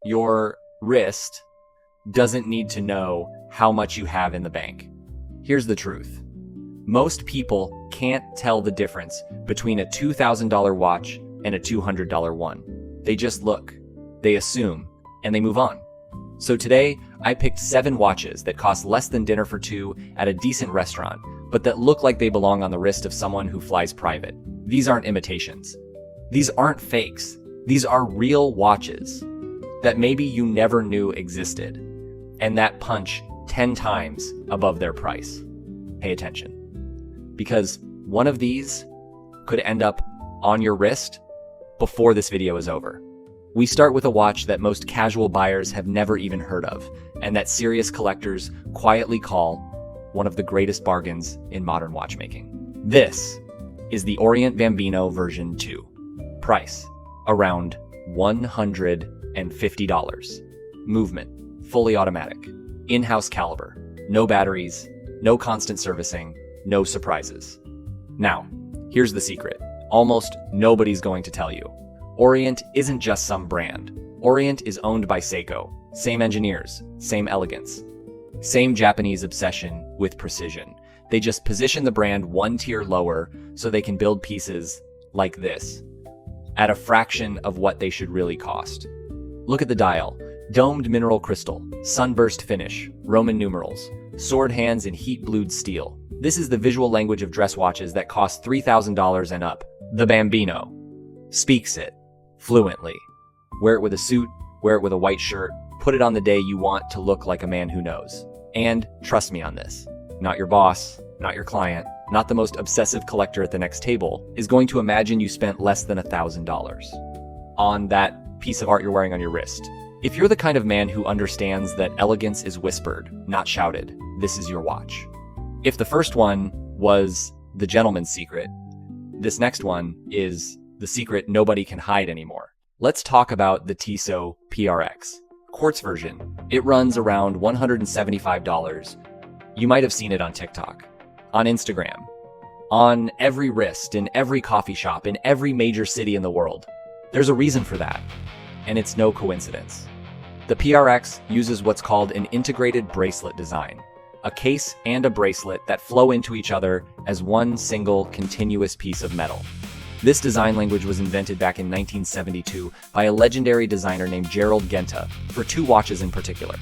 Your wrist doesn't need to know how much you have in the bank. Here's the truth. Most people can't tell the difference between a $2,000 watch and a $200 one. They just look, they assume, and they move on. So today, I picked 7 watches that cost less than dinner for 2 at a decent restaurant, but that look like they belong on the wrist of someone who flies private. These aren't imitations. These aren't fakes. These are real watches that maybe you never knew existed, and that punch 10 times above their price. Pay attention. Because one of these could end up on your wrist before this video is over. We start with a watch that most casual buyers have never even heard of, and that serious collectors quietly call one of the greatest bargains in modern watchmaking. This is the Orient Bambino V2. Price, around $150. Movement, fully automatic. In-house caliber. No batteries, no constant servicing, no surprises. Now, here's the secret. Almost nobody's going to tell you. Orient isn't just some brand. Orient is owned by Seiko. Same engineers, same elegance, same Japanese obsession with precision. They just position the brand one tier lower so they can build pieces like this at a fraction of what they should really cost. Look at the dial. Domed mineral crystal, sunburst finish, Roman numerals, sword hands in heat-blued steel. This is the visual language of dress watches that cost $3,000 and up. The Bambino speaks it fluently. Wear it with a suit, wear it with a white shirt, put it on the day you want to look like a man who knows. And trust me on this, not your boss, not your client, not the most obsessive collector at the next table is going to imagine you spent less than $1,000 on that piece of art you're wearing on your wrist. If you're the kind of man who understands that elegance is whispered, not shouted, this is your watch. If the first one was the gentleman's secret, this next one is the secret nobody can hide anymore. Let's talk about the Tissot PRX Quartz version. It runs around $175. You might have seen it on TikTok, on Instagram, on every wrist, in every coffee shop, in every major city in the world. There's a reason for that, and it's no coincidence. The PRX uses what's called an integrated bracelet design, a case and a bracelet that flow into each other as one single continuous piece of metal. This design language was invented back in 1972 by a legendary designer named Gerald Genta for 2 watches in particular,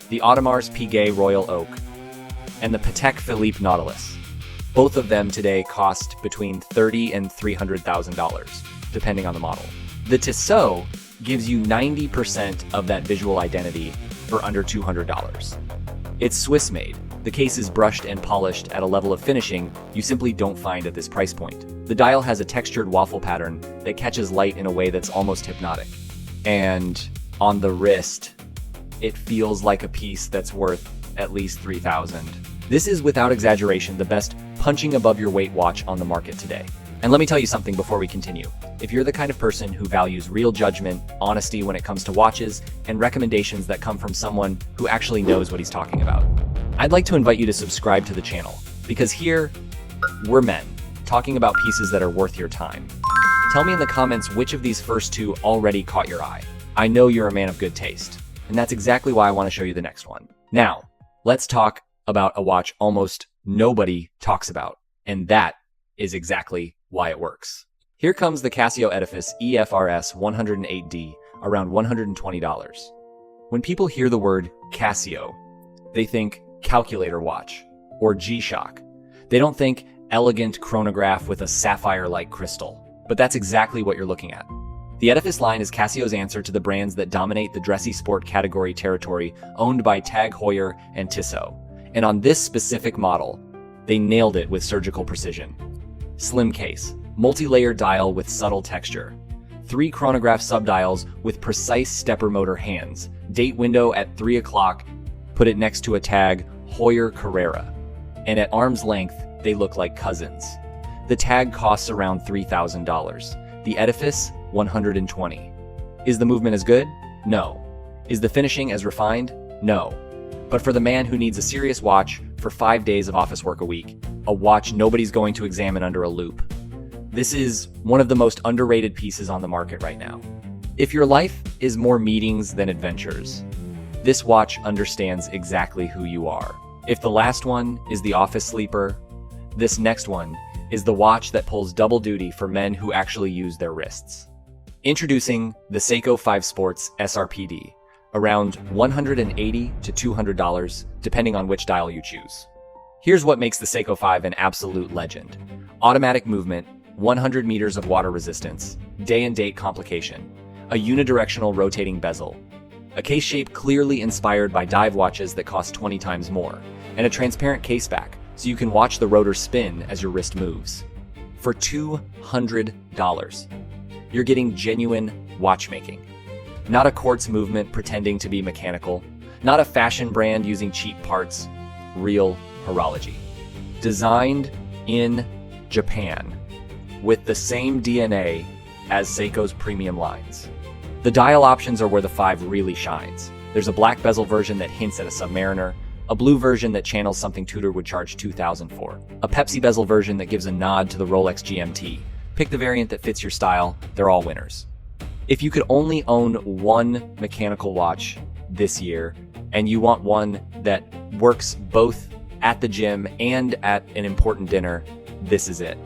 the Audemars Piguet Royal Oak and the Patek Philippe Nautilus. Both of them today cost between $30,000 and $300,000, depending on the model. The Tissot gives you 90% of that visual identity for under $200. It's Swiss-made. The case is brushed and polished at a level of finishing you simply don't find at this price point. The dial has a textured waffle pattern that catches light in a way that's almost hypnotic. And on the wrist, it feels like a piece that's worth at least $3,000. This is, without exaggeration, the best punching above your weight watch on the market today. And let me tell you something before we continue. If you're the kind of person who values real judgment, honesty when it comes to watches, and recommendations that come from someone who actually knows what he's talking about, I'd like to invite you to subscribe to the channel, because here, we're men, talking about pieces that are worth your time. Tell me in the comments which of these first 2 already caught your eye. I know you're a man of good taste, and that's exactly why I want to show you the next one. Now, let's talk about a watch almost nobody talks about, and that is exactly why it works. Here comes the Casio Edifice EFRS 108D, around $120. When people hear the word Casio, they think calculator watch or G-Shock. They don't think elegant chronograph with a sapphire-like crystal, but that's exactly what you're looking at. The Edifice line is Casio's answer to the brands that dominate the dressy sport category territory owned by Tag Heuer and Tissot. And on this specific model, they nailed it with surgical precision. Slim case, multi-layer dial with subtle texture, 3 chronograph subdials with precise stepper motor hands, date window at 3 o'clock, put it next to a tag Heuer Carrera, and at arm's length, they look like cousins. The tag costs around $3,000. The Edifice, $120. Is the movement as good? No. Is the finishing as refined? No. But for the man who needs a serious watch for 5 days of office work a week, a watch nobody's going to examine under a loupe, this is one of the most underrated pieces on the market right now. If your life is more meetings than adventures, this watch understands exactly who you are. If the last one is the office sleeper, this next one is the watch that pulls double duty for men who actually use their wrists. Introducing the Seiko 5 Sports SRPD, around $180 to $200, depending on which dial you choose. Here's what makes the Seiko 5 an absolute legend. Automatic movement, 100 meters of water resistance, day and date complication, a unidirectional rotating bezel, a case shape clearly inspired by dive watches that cost 20 times more, and a transparent case back so you can watch the rotor spin as your wrist moves. For $200, you're getting genuine watchmaking. Not a quartz movement pretending to be mechanical, not a fashion brand using cheap parts, real horology. Designed in Japan, with the same DNA as Seiko's premium lines. The dial options are where the 5 really shines. There's a black bezel version that hints at a Submariner, a blue version that channels something Tudor would charge $2,000 for, a Pepsi bezel version that gives a nod to the Rolex GMT. Pick the variant that fits your style, they're all winners. If you could only own one mechanical watch this year, and you want one that works both at the gym and at an important dinner, this is it.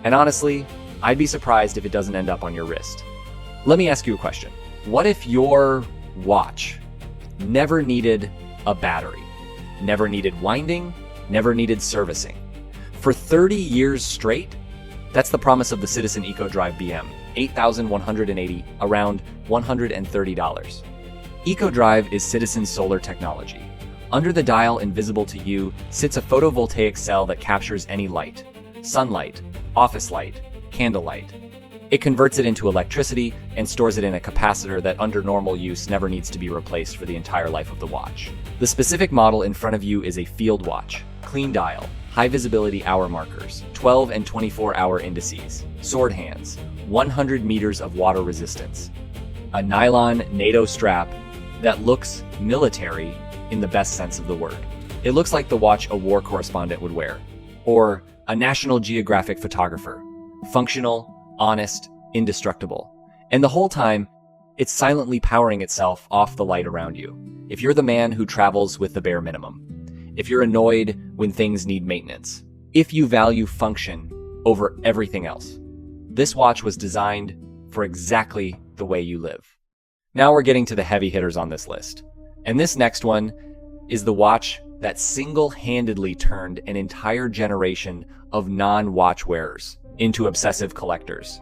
And honestly, I'd be surprised if it doesn't end up on your wrist. Let me ask you a question. What if your watch never needed a battery, never needed winding, never needed servicing? For 30 years straight, that's the promise of the Citizen EcoDrive BM, $8,180, around $130. EcoDrive is Citizen's solar technology. Under the dial, invisible to you, sits a photovoltaic cell that captures any light, sunlight, office light, candlelight. It converts it into electricity and stores it in a capacitor that under normal use never needs to be replaced for the entire life of the watch. The specific model in front of you is a field watch, clean dial, high visibility hour markers, 12 and 24 hour indices, sword hands, 100 meters of water resistance, a nylon NATO strap that looks military in the best sense of the word. It looks like the watch a war correspondent would wear, or a National Geographic photographer. Functional, honest, indestructible. And the whole time, it's silently powering itself off the light around you. If you're the man who travels with the bare minimum, if you're annoyed when things need maintenance, if you value function over everything else, this watch was designed for exactly the way you live. Now we're getting to the heavy hitters on this list. And this next one is the watch that single-handedly turned an entire generation of non-watch wearers into obsessive collectors.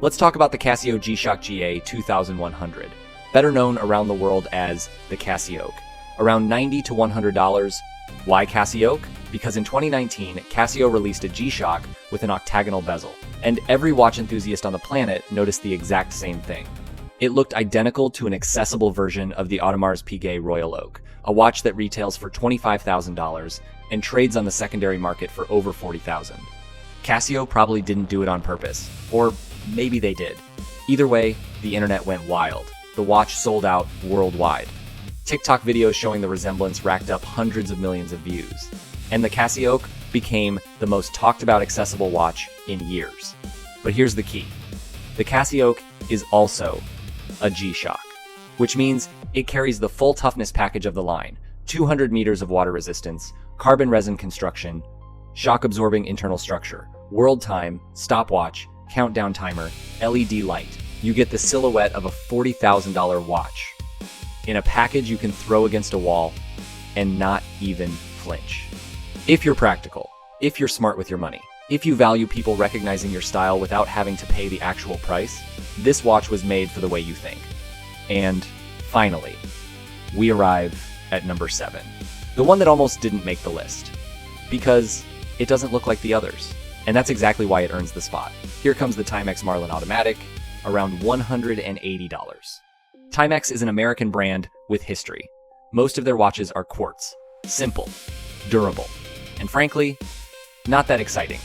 Let's talk about the Casio G-Shock GA 2100, better known around the world as the CasiOak. Around $90 to $100. Why CasiOak? Because in 2019, Casio released a G-Shock with an octagonal bezel, and every watch enthusiast on the planet noticed the exact same thing. It looked identical to an accessible version of the Audemars Piguet Royal Oak, a watch that retails for $25,000 and trades on the secondary market for over $40,000. Casio probably didn't do it on purpose, or maybe they did. Either way, the internet went wild. The watch sold out worldwide. TikTok videos showing the resemblance racked up hundreds of millions of views. And the CasiOak became the most talked about accessible watch in years. But here's the key. The CasiOak is also a G-Shock, which means it carries the full toughness package of the line, 200 meters of water resistance, carbon resin construction, shock-absorbing internal structure, world time, stopwatch, countdown timer, LED light. You get the silhouette of a $40,000 watch in a package you can throw against a wall and not even flinch. If you're practical, if you're smart with your money, if you value people recognizing your style without having to pay the actual price, this watch was made for the way you think. And finally, we arrive at number 7, the one that almost didn't make the list, because it doesn't look like the others. And that's exactly why it earns the spot. Here comes the Timex Marlin Automatic, around $180. Timex is an American brand with history. Most of their watches are quartz, simple, durable, and frankly, not that exciting.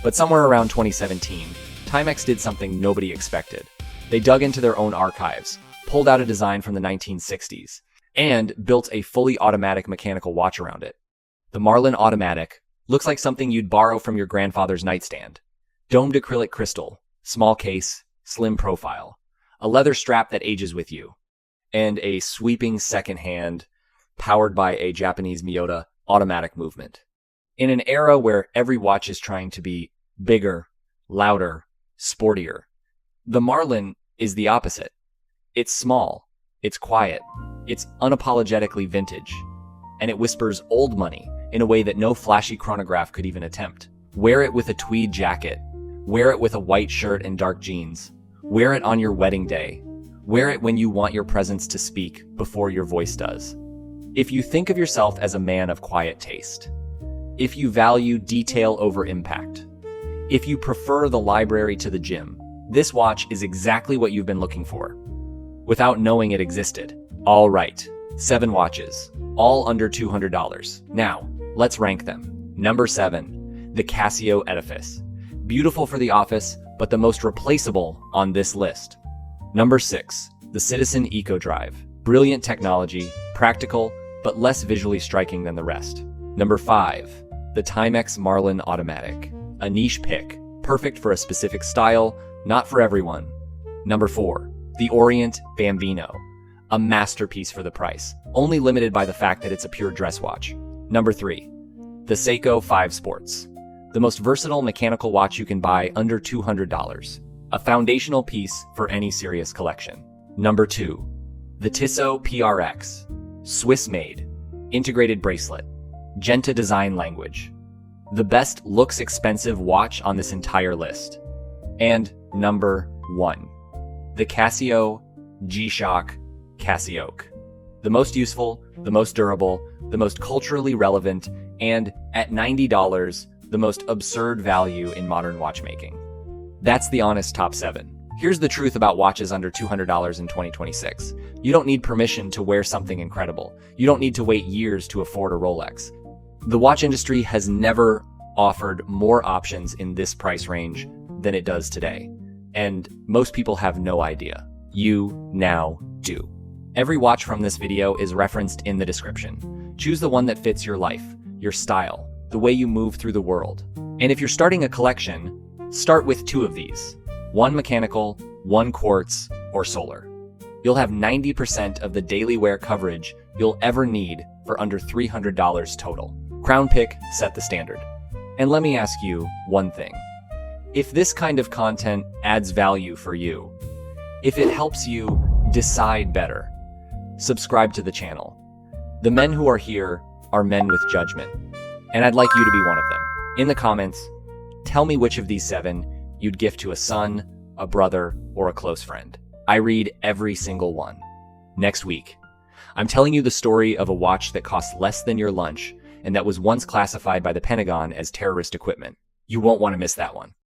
But somewhere around 2017, Timex did something nobody expected. They dug into their own archives, pulled out a design from the 1960s, and built a fully automatic mechanical watch around it. The Marlin Automatic looks like something you'd borrow from your grandfather's nightstand. Domed acrylic crystal, small case, slim profile. a leather strap that ages with you, and a sweeping second hand powered by a Japanese Miyota automatic movement. In an era where every watch is trying to be bigger, louder, sportier, the Marlin is the opposite. It's small, it's quiet, it's unapologetically vintage, and it whispers old money in a way that no flashy chronograph could even attempt. Wear it with a tweed jacket, wear it with a white shirt and dark jeans, wear it on your wedding day, wear it when you want your presence to speak before your voice does. If you think of yourself as a man of quiet taste, if you value detail over impact, if you prefer the library to the gym, this watch is exactly what you've been looking for, without knowing it existed. All right, 7 watches, all under $200. Now, let's rank them. Number 7, the Casio Edifice. Beautiful for the office, but the most replaceable on this list. Number 6, the Citizen Eco Drive. Brilliant technology, practical, but less visually striking than the rest. Number 5, the Timex Marlin Automatic. A niche pick, perfect for a specific style, not for everyone. Number 4, the Orient Bambino. A masterpiece for the price, only limited by the fact that it's a pure dress watch. Number 3, the Seiko 5 Sports. The most versatile mechanical watch you can buy under $200. A foundational piece for any serious collection. Number 2, the Tissot PRX. Swiss-made, integrated bracelet, Genta design language. The best looks expensive watch on this entire list. And number 1, the Casio G-Shock CasiOak. The most useful, the most durable, the most culturally relevant, and at $90, the most absurd value in modern watchmaking. That's the honest top 7. Here's the truth about watches under $200 in 2026. You don't need permission to wear something incredible. You don't need to wait years to afford a Rolex. The watch industry has never offered more options in this price range than it does today. And most people have no idea. You now do. Every watch from this video is referenced in the description. Choose the one that fits your life, your style, the way you move through the world. And if you're starting a collection, start with 2 of these. 1 mechanical, 1 quartz, or solar. You'll have 90% of the daily wear coverage you'll ever need for under $300 total. Crown Pick set the standard. And let me ask you one thing. If this kind of content adds value for you, if it helps you decide better, subscribe to the channel. The men who are here are men with judgment, and I'd like you to be one of them. In the comments, tell me which of these 7 you'd gift to a son, a brother, or a close friend. I read every single one. Next week, I'm telling you the story of a watch that costs less than your lunch and that was once classified by the Pentagon as terrorist equipment. You won't want to miss that one.